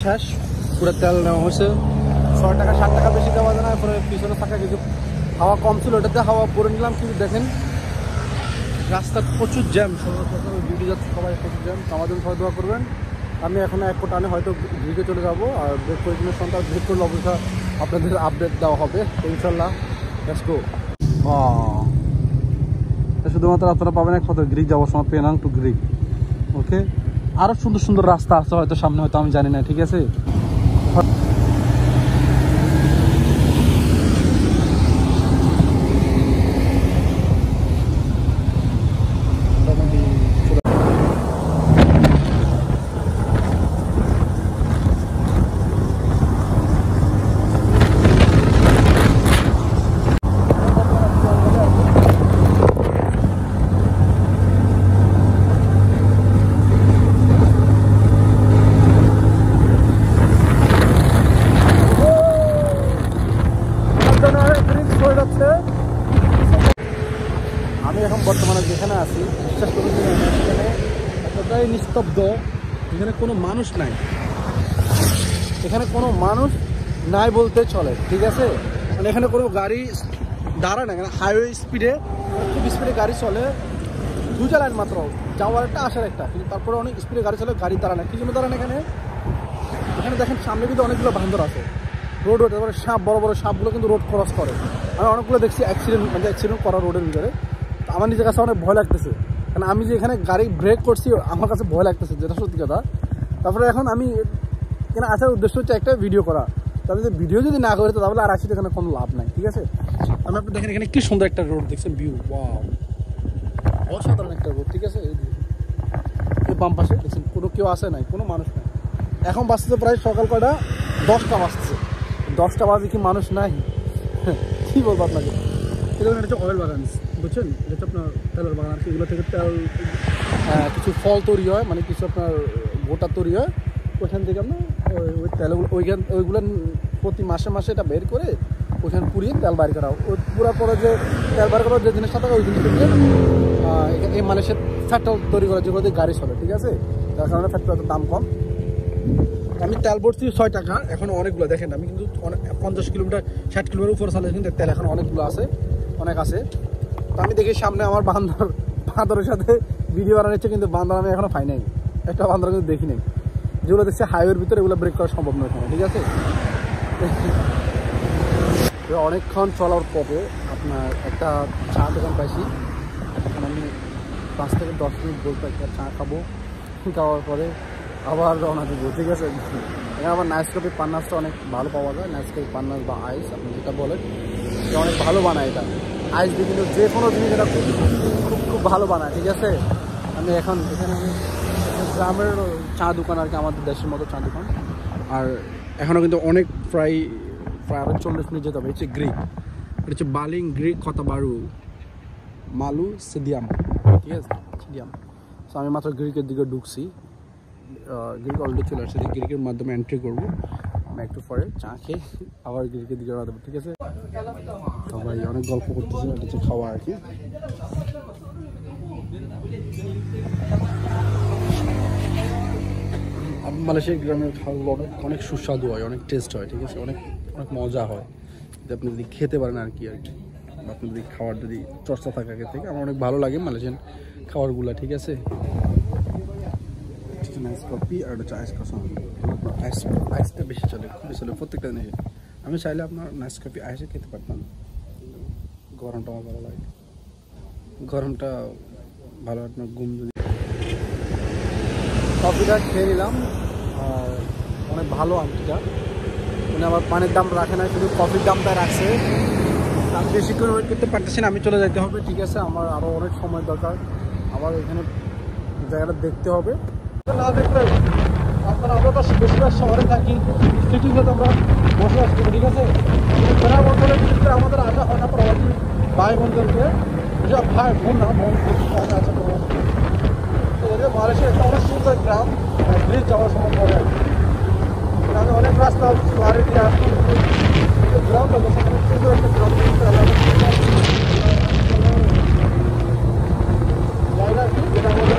শেষ, পুরো তেল নেওয়া হয়েছে। 6 টাকা 7 টাকা বেশি দেওয়া যায় না। এরপরে পিছনে থাকা কিছু হাওয়া কম ছিল, ওটাতে হাওয়া পরে নিলাম। কিন্তু দেখেন রাস্তা প্রচুর জ্যাম, ডিউটি যাচ্ছে সবাই, প্রচুর জ্যাম। আমার জন্য সবাই দোয়া করবেন। আমি এখন এক টানে হয়তো ঘুরে চলে যাবো, আর ব্রেক করে দিনের সন্ধ্যা ব্রেক করলে অবস্থা আপনাদের আপডেট দেওয়া হবে ইনশাল্লাহ। Let's go. শুধুমাত্র আপনারা পাবেন এক কথা, গ্রিক যাওয়ার সময় পেনাং টু গ্রিক। ওকে, আরও সুন্দর সুন্দর রাস্তা আছে হয়তো সামনে, হয়তো আমি জানি না, ঠিক আছে। আমি এখন বর্তমানে যেখানে আছি, বিশ্বাস করুন এখানে এতটাই নিস্তব্ধ, এখানে কোনো মানুষ নাই। এখানে কোনো মানুষ নাই বলতে চলে, ঠিক আছে। মানে এখানে কোনো গাড়ি দাঁড়ায় না, এখানে হাইওয়ে স্পিডে, খুব স্পিডে গাড়ি চলে। 2টা লাইন মাত্র, যাওয়ার একটা আসার একটা, কিন্তু তারপরে অনেক স্পিডে গাড়ি চলে, গাড়ি দাঁড়ায় না। কি জন্য দাঁড়ায় না এখানে? এখানে দেখেন সামনে কিন্তু অনেকগুলো বান্দর আছে, রোড তারপরে সাপ, বড় বড় সাপগুলো কিন্তু রোড ক্রস করে। আমি অনেকগুলো দেখছি অ্যাক্সিডেন্ট করা রোডের ভিতরে। আমার নিজের কাছে অনেক ভয় লাগতেছে, কারণ আমি যে এখানে গাড়ি ব্রেক করছি আমার কাছে ভয় লাগতেছে, যেটা সত্যি কথা। তারপরে এখন আমি এখানে আসার উদ্দেশ্য হচ্ছে একটা ভিডিও করা। তাহলে যে ভিডিও যদি না করে তাহলে আর আসি এখানে কোনো লাভ নাই, ঠিক আছে। আমি আপনি দেখেন এখানে কি সুন্দর একটা রোড দেখছেন, ভিউ, ওয়াও, অসাধারণ একটা রোড, ঠিক আছে। এই বাম পাশে দেখছেন কোনো কেউ আসে নাই, কোনো মানুষ নাই। এখন বাজতেছে প্রায় সকাল কয়টা, 10টা বাজতেছে। 10টা বাজে কি মানুষ নাই? কী বলবো আপনাকে। এটা হচ্ছে অয়েল বাগান, বুঝছেন। এটা হচ্ছে আপনার তেলের বাগান আর কি। এগুলো থেকে তেল, কিছু ফল তৈরি হয়, মানে কিছু আপনার গোটা তৈরি হয়। ওইখান থেকে আপনার ওই তেলগুলো ওইগুলো প্রতি মাসে মাসে এটা বের করে ওইখানে পুড়িয়ে তেল বাইর করা। ওই পুরার পরে যে তেল বাইর করা যে জিনিসটা থাকে, ওই জিনিসটা দিয়ে এই মানুষের ফ্যাটটা তৈরি করা, যেগুলো দিয়ে গাড়ি চলে, ঠিক আছে। যার কারণে ফ্যাটটা দাম কম। আমি তেল ভরছি 6 টাকা, এখন অনেকগুলো দেখেন। আমি কিন্তু 50 কিলোমিটার 60 কিলোমিটার উপরে চালাই, কিন্তু তেল এখন অনেকগুলো আছে, অনেক আছে। তো আমি দেখি সামনে আমার বান্দরের সাথে ভিডিও বানানো হচ্ছে, কিন্তু বান্দর আমি এখনো পাই নাই, একটা বান্দর কিন্তু দেখি নাই। যেগুলো দেখছি হাইওয়ের ভিতরে, এগুলো ব্রেক করা সম্ভব নয় এখানে, ঠিক আছে। অনেকক্ষণ চলার পরে আপনার একটা চা দোকান পাইছি। এখন আমি 5 থেকে 10 মিনিট বলতে একটা চা খাবো, খাওয়ার পরে আবার রওনা দিব, ঠিক আছে। এখানে আবার নাইস কফি পান্নাসটা অনেক ভালো পাওয়া যায়। নাইস কফি পান্নাস বা আইস, আপনি যেটা বলেন, এটা অনেক ভালো বানায়। এটা আইস দিয়ে কিন্তু যে কোনো জিনিস এটা খুব খুব খুব ভালো বানায়, ঠিক আছে। আমি এখন এখানে গ্রামের চা দোকান আর কি, আমাদের দেশের মতো চা দোকান। আর এখনও কিন্তু অনেক প্রায় আরও 40 মিনিট যেতে হবে। হচ্ছে গ্রিক, এটা হচ্ছে বালিং গ্রিক কতাবারু মালু সিডিয়াম, ঠিক আছে, সিডিয়াম। সো আমি মাত্র গ্রিকের দিকে ঢুকছি, গ্রিক অলরেডি চলে আসছে। গ্রিকের মাধ্যমে এন্ট্রি করবো। আমি একটু পরে চা খেয়ে আবার গ্রিকের দিকে রওনা দেবো, ঠিক আছে। সবাই অনেক গল্প করতেছে, এটা হচ্ছে খাওয়া আর কি। মালয়েশিয়ার গ্রামের খাওয়াগুলো অনেক সুস্বাদু হয়, অনেক টেস্ট হয়, ঠিক আছে, অনেক মজা হয়। যদি আপনি যদি খেতে পারেন আর কি, আপনি যদি খাওয়ার যদি চর্চা থাকে আগে থেকে, আমার অনেক ভালো লাগে মালয়েশিয়ান খাবারগুলো, ঠিক আছে। নাইস কফি আর একটা আইস কফি, আইসটা বেশি চলে, খুবই চলে প্রত্যেকটা জিনিসে। আমি চাইলে আপনার নাইস কফি আইসে খেতে পারতাম। গরমটা আমার ভালো লাগে, গরমটা ভালো। আপনার ঘুম যদি কফিটা খেয়ে নিলাম, আর অনেক ভালো আন্টিটা, মানে আবার পানির দাম রাখে না, শুধু কফির দামটা রাখছে। আমি বেশি করে ওয়েট করতে পারতেছি না, আমি চলে যেতে হবে, ঠিক আছে। আমার আরও অনেক সময় দরকার, আবার এখানে জায়গাটা দেখতে হবে। না দেখতে আপনারা, আমরা তো বেশিরভাগ শহরে থাকি, সিটিতে আমরা বসবাস করি, ঠিক আছে। গ্রাম অঞ্চলের ক্ষেত্রে আমাদের আসা হয় না প্রবাসী ভাই বোনদেরকে, ভাই বোন না, বোন আছে প্রবাসী। মালয়েশিয়া একটা অনেক সুন্দর গ্রাম, ব্রিজ যাওয়ার সময় পরে আমি অনেক রাস্তা গাড়ি দিয়ে আসছি, গ্রামটা সুন্দর একটা গ্রাম জায়গা কি, যেটা আমাদের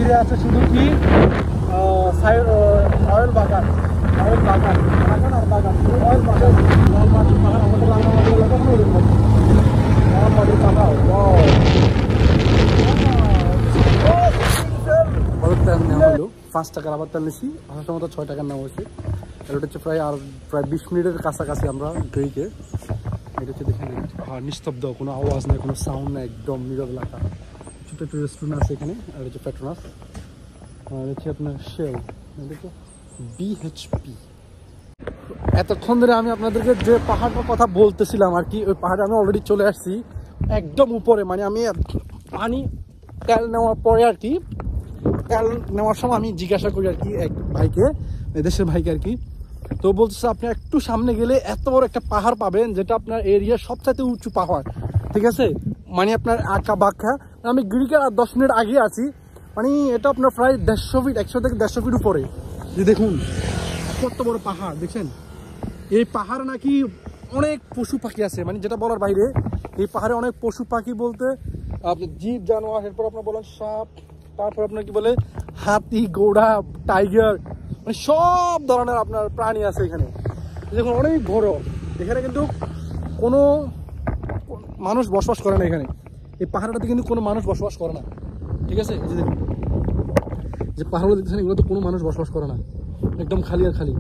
ঘিরে আছে শুধু কি অয়েল বাগান, অয়েল বাগান, বাগান আর বাগান, অয়েল বাগান, লাল মাটির পাহাড়। আমাদের রাঙামাটি এলাকা কোনো এরকম লাল মাটির পাহাড়। আবার তেল নেওয়া হলো 5 টাকার, আবার তেল নিচ্ছি আসার সময় 6 টাকার নেওয়া হয়েছে। আর ওটা হচ্ছে প্রায় 20 মিনিটের কাছাকাছি আমরা ড্রেকে। এটা হচ্ছে দেখেন নিস্তব্ধ, কোনো আওয়াজ নেই, কোনো সাউন্ড নেই, একদম নীরব এলাকা। ছোটো একটু রেস্টুরেন্ট আছে এখানে। আর হচ্ছে পেট্রোনাস, আর হচ্ছে আপনার শেল, এটা হচ্ছে BHP। এতক্ষণ ধরে আমি আপনাদেরকে যে পাহাড়টার কথা বলতেছিলাম আর কি, ওই পাহাড়ে আমি অলরেডি চলে আসছি একদম উপরে। মানে আমি পানি তেল নেওয়ার পরে আর কি, তেল নেওয়ার সময় আমি জিজ্ঞাসা করি আর কি এক ভাইকে, দেশের ভাইকে আর কি। তো বলতেছে আপনি একটু সামনে গেলে এত বড় একটা পাহাড় পাবেন, যেটা আপনার এরিয়ার সবচাইতে উঁচু পাহাড়, ঠিক আছে। মানে আপনার আঁকা বাঁকা। আমি গ্রিকের আর 10 মিনিট আগে আছি। মানে এটা আপনার প্রায় 150 ফিট, 100 থেকে 150 ফিট উপরে। যে দেখুন কত বড় পাহাড় দেখছেন। এই পাহাড়ে নাকি অনেক পশু পাখি আছে, মানে যেটা বলার বাইরে। এই পাহাড়ে অনেক পশু পাখি বলতে আপনি জীব জানোয়ার, এরপর আপনার বলেন সাপ, তারপর আপনার কি বলে হাতি, ঘোড়া, টাইগার, মানে সব ধরনের আপনার প্রাণী আছে এখানে। দেখুন অনেক বড়। এখানে কিন্তু কোনো মানুষ বসবাস করে না এখানে। এই পাহাড়টাতে কিন্তু কোনো মানুষ বসবাস করে না, ঠিক আছে। এই যে দেখুন যে পাহাড়গুলো দেখছেন, এগুলো তো কোনো মানুষ বসবাস করে না, একদম খালি আর খালি।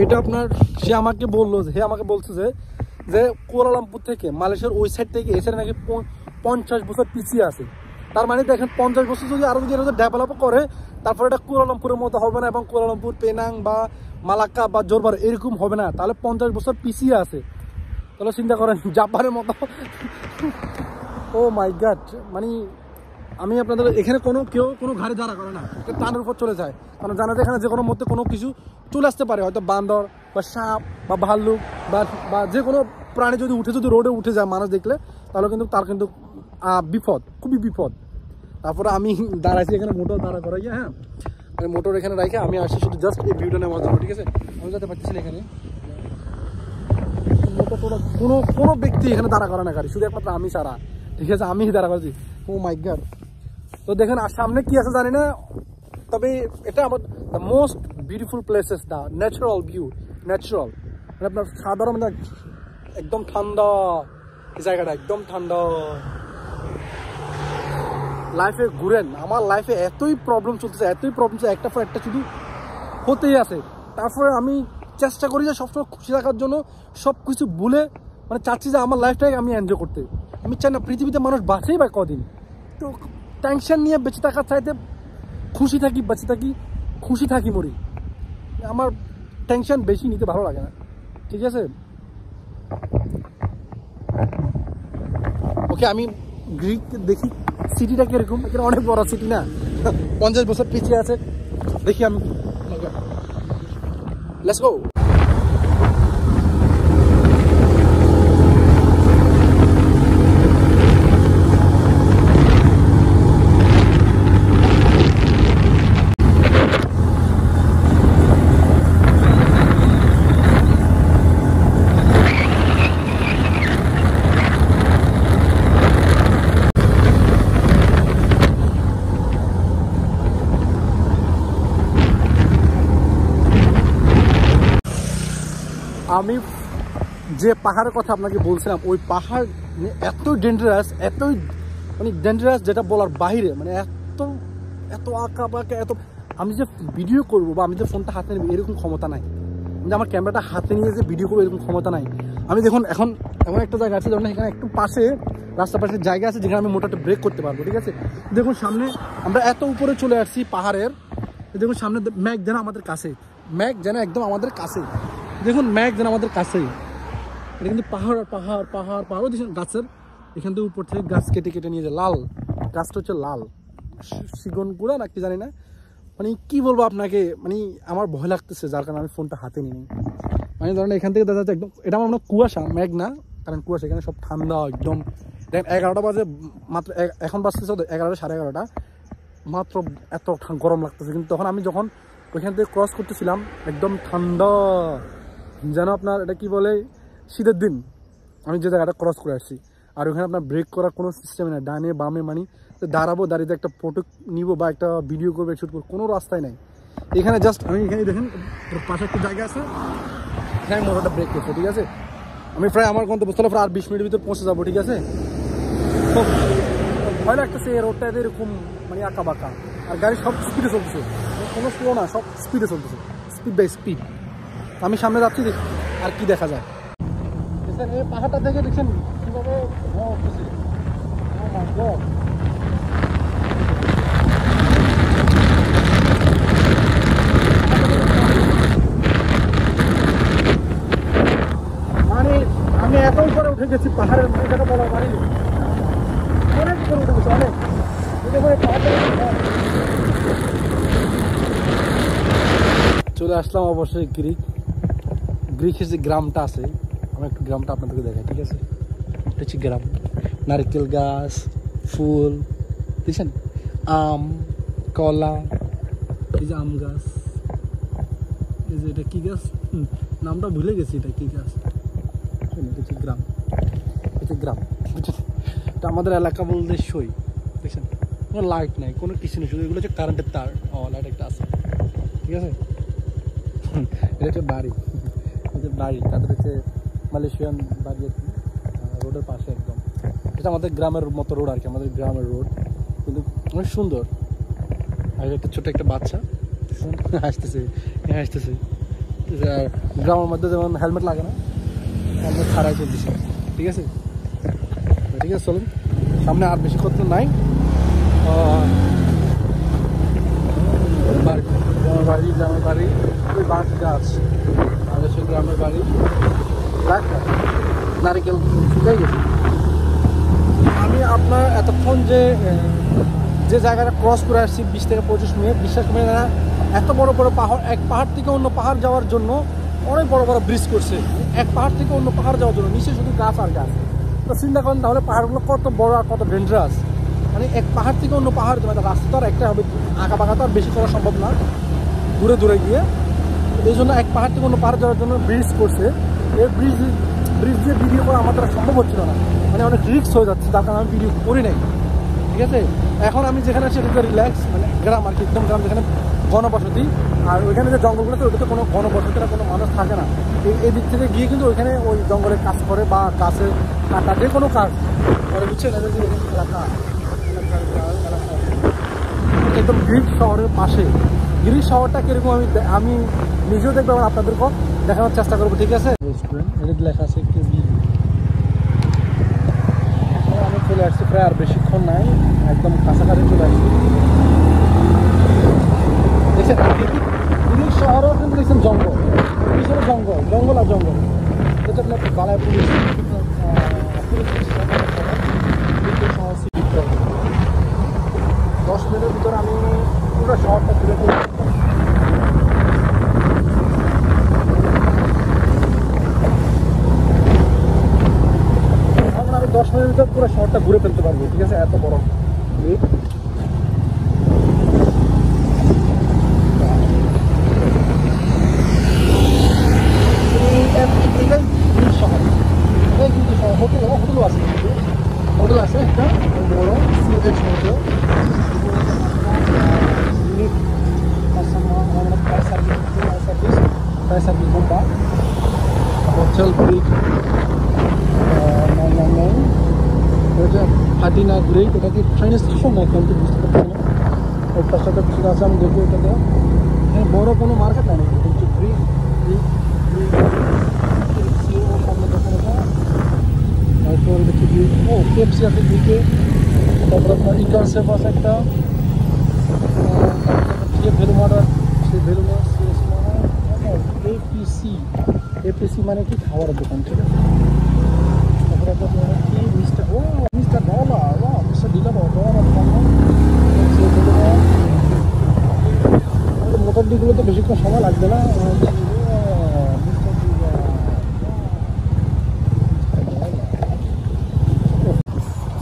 এটা আপনার সে আমাকে বললো, হে আমাকে বলছে যে কুয়ালালামপুর থেকে মালয়েশিয়ার ওই সাইড থেকে এই সাইডে নাকি 50 বছর পিছিয়ে আছে। তার মানে দেখেন 50 বছর যদি আরো যদি ডেভেলপ করে, তারপরে এটা কুয়ালালামপুরের মতো হবে না, এবং কুয়ালালামপুর, পেনাং বা মালাক্কা বা জোরবার এরকম হবে না, তাহলে 50 বছর পিছিয়ে আছে। তাহলে চিন্তা করেন জাপানের মতো। ও মাই গড। মানে আমি আপনাদের এখানে কেউ কোনো ঘাড়ে দাঁড়া করে না, টানের উপর চলে যায়, কারণ জানা যায় এখানে যে কোনো মধ্যে কোনো কিছু চলে আসতে পারে, হয়তো বান্দর বা সাপ বা ভাল্লুক বা যে কোনো প্রাণী যদি রোডে উঠে যায় মানুষ দেখলে, তাহলে কিন্তু তার কিন্তু বিপদ, খুবই বিপদ। তারপরে আমি দাঁড়াইছি এখানে, মোটর দাঁড়া করাইয়া, হ্যাঁ মানে মোটর এখানে রাখে আমি আসছি শুধু জাস্ট এই ভিউটা নেওয়ার জন্য, ঠিক আছে। আমি যেতে পারতেছি না এখানে, কোনো ব্যক্তি এখানে দাঁড়া করে না গাড়ি, শুধু একমাত্র আমি ছাড়া, ঠিক আছে, আমি দাঁড়া করেছি। ও মাই গড। তো দেখেন আর সামনে কি আছে জানি না, তবে এটা আমার the most beautiful places, the natural view, natural মানে আপনার সাধারণ মানে একদম ঠান্ডা এই জায়গাটা, একদম ঠান্ডা। লাইফে ঘুরেন, আমার লাইফে এতই প্রবলেম চলতেছে, একটা পর একটা শুধু হতেই আছে। তারপরে আমি চেষ্টা করি যে সবসময় খুশি থাকার জন্য, সব কিছু ভুলে মানে চাচ্ছি যে আমার লাইফটাকে আমি এনজয় করতে। আমি চাই না পৃথিবীতে মানুষ বাঁচেই বা কদিন, তো টেনশন নিয়ে বেঁচে থাকার চাইতে খুশি থাকি, বেঁচে থাকি, খুশি থাকি, মরি। আমার টেনশন বেশি নিতে ভালো লাগে না, ঠিক আছে। ওকে, আমি গ্রিক দেখি সিটিটা কিরকম, এখানে অনেক বড় সিটি না, 50 বছর পিছিয়ে আছে, দেখি আমি। Let's go. আমি যে পাহাড়ের কথা আপনাকে বলছিলাম, ওই পাহাড় এতই ডেঞ্জারাস, যেটা বলার বাইরে। মানে এত আঁকা বাঁকা, আমি যে ভিডিও করবো বা আমি যে ফোনটা হাতে নেব এরকম ক্ষমতা নাই, যে আমার ক্যামেরাটা হাতে নিয়ে যে ভিডিও করবো এরকম ক্ষমতা নাই। আমি দেখুন এখন এমন একটা জায়গা আছে, যেমন এখানে একটু পাশে রাস্তার পাশে জায়গা আছে যেখানে আমি মোটাটা ব্রেক করতে পারবো, ঠিক আছে। দেখুন সামনে আমরা এত উপরে চলে আসছি পাহাড়ের, দেখুন সামনে মেঘ যেন আমাদের কাছে, মেঘ যেন একদম আমাদের কাছে, দেখুন মেঘ যেন আমাদের কাছেই। এটা কিন্তু পাহাড় পাহাড় পাহাড় পাহাড়ও দেখুন গাছের, এখান থেকে উপর থেকে গাছ কেটে কেটে নিয়ে যায়, লাল গাছটা হচ্ছে লাল শিগন গুঁড়া না কি জানি না, মানে কি বলবো আপনাকে, মানে আমার ভয় লাগতেছে, যার কারণে আমি ফোনটা হাতে নিই। মানে ধরেন এখান থেকে দেখা যাচ্ছে একদম, এটা আমার মনে কুয়াশা, মেঘ না, কারণ কুয়াশা, এখানে সব ঠান্ডা একদম। দেখেন 11টা বাজে মাত্র, এখন বাজতেছে 11টা, 11:30, মাত্র এত গরম লাগতেছে। কিন্তু তখন আমি যখন ওইখান থেকে ক্রস করতেছিলাম একদম ঠান্ডা, যেন আপনার এটা কি বলে শীতের দিন আমি যে জায়গাটা ক্রস করে আসছি। আর ওখানে আপনার ব্রেক করার কোনো সিস্টেম নেই, ডানে বামে, মানে দাঁড়াবো, দাঁড়িয়ে একটা ফটো নিব বা একটা ভিডিও করবো, শ্যুট করবো, কোনো রাস্তায় নাই। এখানে জাস্ট আমি এখানে দেখেন পাশে একটা জায়গা আছে, এখানে মোটরটা ব্রেক করছে, ঠিক আছে। আমি প্রায় আমার গন্তব্যস্থলে প্রায় আর 20 মিনিটের ভিতরে পৌঁছে যাবো, ঠিক আছে। তো ভয় লাগতেছে এই রোডটা এরকম মানে আঁকা বাঁকা, আর গাড়ি সব স্পিডে চলতেছে, কোনো স্লো না, সব স্পিডে চলতেছে, স্পিড বাই স্পিড। আমি সামনে যাচ্ছি, দেখি আর কি দেখা যায়। দেখছেন এই পাহাড়টা দেখে, দেখছেন কীভাবে ধোঁয়া উঠতেছে। মানে আমি এত উপরে উঠে গেছি পাহাড়ের, যেটা বলা মানে অনেক উপরে উঠে গেছি, অনেক। চলে আসলাম অবশ্যই গ্রিকের যে গ্রামটা আছে, আমি একটু গ্রামটা আপনাদেরকে দেখাই, ঠিক আছে। এটা হচ্ছে গ্রাম, নারকেল গাছ, ফুল, দেখছেন, আম, কলা, এই যে আম গাছ, এই যে এটা কি গাছ নামটা ভুলে গেছি, এটা কি গাছ, এটা হচ্ছে গ্রাম, এটা গ্রাম, এটা আমাদের এলাকা বলতে সই, দেখছেন। কোনো লাইট নাই, কোনো কিছু নেই, শুধু এগুলো হচ্ছে কারেন্টের তার। লাইট একটা আছে, ঠিক আছে। এটা হচ্ছে বাড়ি, বাড়ি তাদের হচ্ছে মালয়েশিয়ান বাড়ি আর কি, রোডের পাশে একদম। এটা আমাদের গ্রামের মতো রোড আর কি, আমাদের গ্রামের রোড, কিন্তু অনেক সুন্দর। আর একটা ছোটো একটা বাচ্চা হাসতেছে, হাসতেছে। আর গ্রামের মধ্যে যেমন হেলমেট লাগে না, হেলমেট ছাড়াই চলতেছে, ঠিক আছে। ঠিক আছে, চলুন সামনে, আর বেশি কথা নাই। গ্রামের বাড়ি, ওই বাঁশ গাছ, আমাদের সে গ্রামের বাড়ি, নারিকেল শুকাই গেছে। আমি আপনার এতক্ষণ যে জায়গাটা ক্রস করে আসছি 20 থেকে 25 মিনিট, বিশ্বাস করেন না, এত বড় বড় পাহাড়, এক পাহাড় থেকে অন্য পাহাড় যাওয়ার জন্য অনেক বড় বড় ব্রিজ করছে, এক পাহাড় থেকে অন্য পাহাড় যাওয়ার জন্য। নিচে শুধু গাছ আর গাছ। তো চিন্তা করেন তাহলে পাহাড়গুলো কত বড় আর কত ডেঞ্জারাস। মানে এক পাহাড় থেকে অন্য পাহাড়, রাস্তা তো আর একটা হবে, আঁকা বাঁকা তো আর বেশি করা সম্ভব না দূরে দূরে গিয়ে। এই জন্য এক পাহাড় থেকে অন্য পাহাড় যাওয়ার জন্য ব্রিজ করছে। এই ব্রিজ দিয়ে ভিডিও করা আমার দ্বারা সম্ভব হচ্ছিল না, মানে অনেক রিস্ক হয়ে যাচ্ছে, তার কারণে আমি ভিডিও করি নাই, ঠিক আছে। এখন আমি যেখানে আছি এটা রিল্যাক্স, মানে গ্রাম আর কি, একদম গ্রাম, যেখানে ঘনবসতি। আর ওইখানে যে জঙ্গলগুলো আছে ওইটাতে কোনো ঘনবসতিরা কোনো মানুষ থাকে না। এই দিক থেকে গিয়ে কিন্তু ওইখানে ওই জঙ্গলে কাজ করে বা গাছে কাটা, যে কোনো কাজ করে, বুঝছেন। এলাকা একদম গ্রিক শহরের পাশে। গ্রিক শহরটা কিরকম আমি নিজেও দেখবো, এবং আপনাদেরকেও দেখানোর চেষ্টা করবো, ঠিক আছে। রেস্টুরেন্ট এটা লেখা আছে আমি চলে আসছি, প্রায় আর বেশিক্ষণ নাই, একদম কাছাকাছি চলে আসছি। দেখছেন গ্রিক শহরও কিন্তু দেখছেন জঙ্গল, পিছনে জঙ্গল, জঙ্গল আর জঙ্গল। এটা আপনার বালায় পুলিশ 10 মিনিটের ভিতরে আমি পুরো শহরটা ঘুরে ফেলবো। এখন আমি 10 মিনিটের ভিতরে পুরো শহরটা ঘুরে ফেলতে পারবো, ঠিক আছে, এত বড়। হোটেলও আছে, হোটেল আছে একটা বড় সিএচ hotel, service bomba, hotel Greek, হাটিনা গ্রিক। এটা কি ট্রেন স্টেশন না, কিন্তু বুঝতে পারছি না। ওর পাশে কিছু আছে, আমি দেখবো এটাতে। এখানে বড় কোনো মার্কেট নাই, হচ্ছে গ্রিক সামনে দোকান এটা। তারপর দেখি গ্রিক, ও কেএফসি আছে গ্রিকে। তারপর আপনার ইকারসেফ আছে একটা, ভেলুমার, সেই ভেলুমার এপিসি মানে কি খাবারের দোকান, ঠিক আছে। তারপরে কি mister dollar, mister dealer motor ডিগুলো তো বেশিক্ষণ সময় লাগবে না।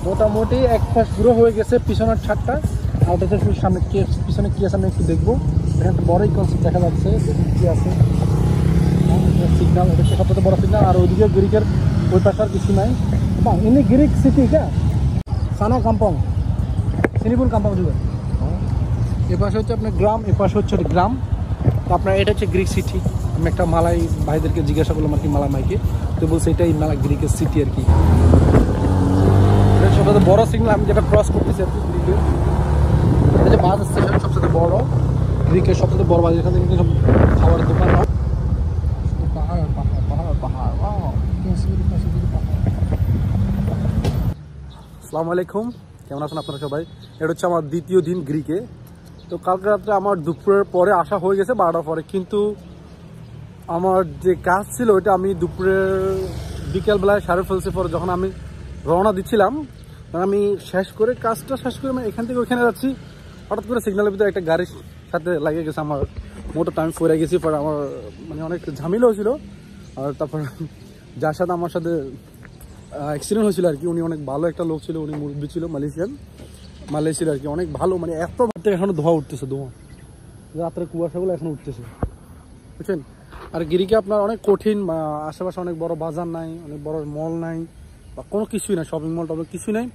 মোটামুটি এক পাশ পুরো হয়ে গেছে পিছনের ছাদটা, আর ওটাতে সামনে পিছনে কি আছে আমি একটু দেখবো। এখানে বড়ই কনসেপ্ট দেখা যাচ্ছে, কি আছে সিগনাল, এটা সবচেয়ে বড় সিগনাল। আর ওইদিকে গ্রিকের ওই পাশে আর কিছু নাই। ইনি গ্রিক সিটি কা সানা কাম্পং, সিনিপুল কাম্পাম juga এ পাশে হচ্ছে আপনার গ্রাম, এ পাশে হচ্ছে গ্রাম। তো আপনার এটা হচ্ছে গ্রিক সিটি। আমি একটা মালাই ভাইদেরকে জিজ্ঞাসা করলাম আর কি, মালা মাইকে, তো বলছে এটাই মালা গ্রিকের সিটি আর কি। এটা সবচেয়ে বড় সিগন্যাল আমি যেটা ক্রস করতেছি আর কি গ্রিকের। এটা যে বাস স্টেশন সবচেয়ে বড়, গ্রিকের সবচেয়ে বড় বাস, এখান থেকে সব খাবারের দোকান হয়। পাহাড় পাহাড় পাহাড় পাহাড়, আসসালামু আলাইকুম, কেমন আছেন আপনারা সবাই? এটা হচ্ছে আমার দ্বিতীয় দিন গ্রিকে। তো কালকে রাত্রে আমার দুপুরের পরে আসা হয়ে গেছে 12টার পরে, কিন্তু আমার যে কাজ ছিল ওইটা আমি দুপুরের বিকেলবেলায় সারে ফেলছি। পরে যখন আমি রওনা দিচ্ছিলাম, আমি কাজটা শেষ করে আমি এখান থেকে ওইখানে যাচ্ছি, হঠাৎ করে সিগন্যালের ভিতরে একটা গাড়ির সাথে লাগিয়ে গেছে আমার মোটরটা। আমি পড়ে গেছি, পরে আমার মানে অনেক ঝামেলা হয়েছিল। আর তারপর যার সাথে আমার সাথে অ্যাক্সিডেন্ট হয়েছিল আর কি, উনি অনেক ভালো একটা লোক ছিল, উনি মুরব্বী ছিল, মালয়েশিয়ার আর কি, অনেক ভালো, মানে এত এখনো ধোঁয়া উঠতেছে, রাত্রে কুয়াশাগুলো এখনো উঠতেছে, বুঝছেন। আর গিরিকে আপনার অনেক কঠিন, আশেপাশে অনেক বড় বাজার নাই, অনেক বড় মল নাই, বা কোনো কিছুই নাই, শপিং মল টপিং কিছুই নাই।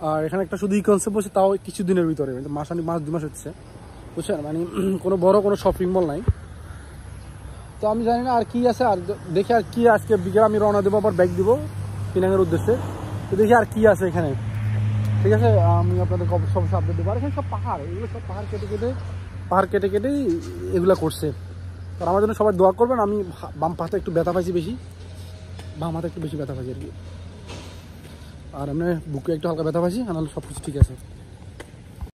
আর এখানে একটা শুধু কনসেপ্ট বসে, তাও কিছুদিনের ভিতরে, মাস 2 মাস হচ্ছে, বুঝছেন, মানে কোনো বড় কোনো শপিং মল নাই। তো আমি জানি না আর কি আছে, আর দেখি আর কি আজকে বিকেল আমি রওনা দেবো, আবার ব্যাগ দিব পিনাঙের উদ্দেশ্যে। তো দেখি আর কি আছে এখানে, ঠিক আছে, আমি আপনাদের সব আপডেট দেবো। আর এখানে সব পাহাড়, এগুলো সব পাহাড় কেটে কেটেই এগুলো করছে। আর আমার জন্য সবাই দোয়া করবেন। আমি বাম পাতে একটু ব্যথা পাইছি বেশি, বাম হাতে একটু বেশি ব্যথা পাইছি আর কি, আর এমনি বুকে একটু হালকা ব্যথা পাইছি, আর নাহলে সব কিছু ঠিক আছে।